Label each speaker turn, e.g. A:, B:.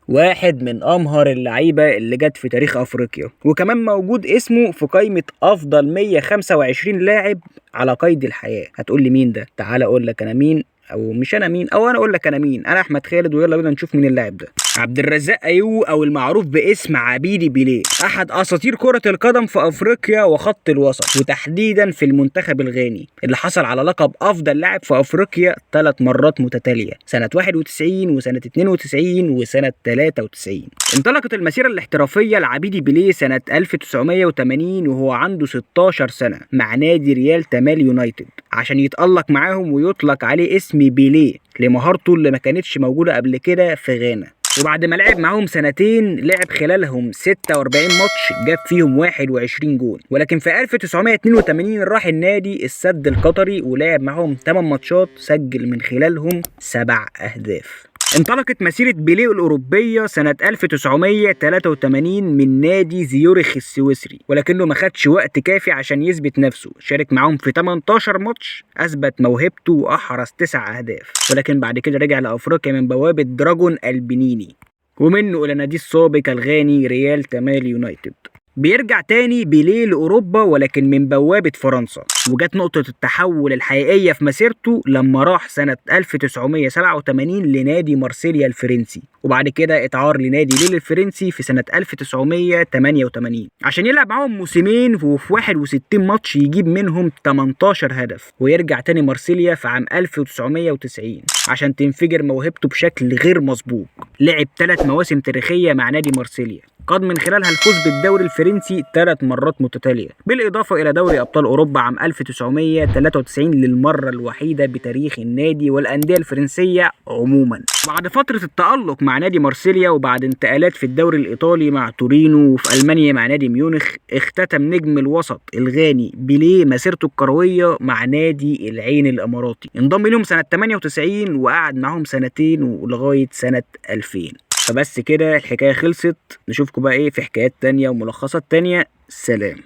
A: واحد من امهر اللعيبه اللي جت في تاريخ افريقيا، وكمان موجود اسمه في قائمه افضل 125 لاعب على قيد الحياه. هتقول لي مين ده؟ تعال اقول لك انا مين، او مش انا مين، او انا اقول لك انا مين. انا احمد خالد، ويلا بينا نشوف مين اللاعب ده. عبد الرزاق ايوب، او المعروف باسم عبيدي بيليه، احد اساطير كرة القدم في افريقيا وخط الوسط، وتحديدا في المنتخب الغاني، اللي حصل على لقب افضل لاعب في افريقيا 3 مرات متتالية، سنة 91 وسنة 92 وسنة 93. انطلقت المسيرة الاحترافية لعبيدي بيليه سنة 1980 وهو عنده 16 سنة مع نادي ريال تمال يونايتد، عشان يتألق معاهم ويطلق عليه اسم بيليه لمهارته اللي ما كانتش موجودة قبل كده في غانا. وبعد ما لعب معاهم سنتين، لعب خلالهم 46 ماتش، جاب فيهم 21 جول. ولكن في 1982 راح النادي السد القطري ولعب معاهم 8 ماتشات، سجل من خلالهم 7 أهداف. انطلقت مسيرة بيليه الأوروبية سنة 1983 من نادي زيورخ السويسري، ولكنه ما خدش وقت كافي عشان يثبت نفسه. شارك معاهم في 18 ماتش، أثبت موهبته وأحرز 9 أهداف، ولكن بعد كده رجع لأفريقيا من بوابة دراجون البنيني، ومنه إلى ناديه السابق الغاني ريال تمال يونايتد. بيرجع تاني بيليه لأوروبا، ولكن من بوابة فرنسا، وجت نقطة التحول الحقيقية في مسيرته لما راح سنة 1987 لنادي مارسيليا الفرنسي، وبعد كده اتعار لنادي ليل الفرنسي في سنة 1988 عشان يلعب معاهم موسمين، وفي 61 ماتش يجيب منهم 18 هدف، ويرجع تاني مارسيليا في عام 1990 عشان تنفجر موهبته بشكل غير مسبوق. لعب 3 مواسم تاريخية مع نادي مارسيليا، قاد من خلالها الفوز بالدوري الفرنسي 3 مرات متتالية، بالإضافة إلى دوري أبطال أوروبا عام 1993 للمرة الوحيدة بتاريخ النادي والأندية الفرنسية عموما. بعد فترة التألق مع نادي مارسيليا، وبعد انتقالات في الدوري الإيطالي مع تورينو وفي ألمانيا مع نادي ميونخ، اختتم نجم الوسط الغاني بيليه مسيرته الكروية مع نادي العين الإماراتي. انضم لهم سنة 98 وقعد معهم سنتين ولغاية سنة 2000. فبس كده الحكاية خلصت. نشوفكم بقى ايه في حكايات تانية وملخصات تانية. سلام.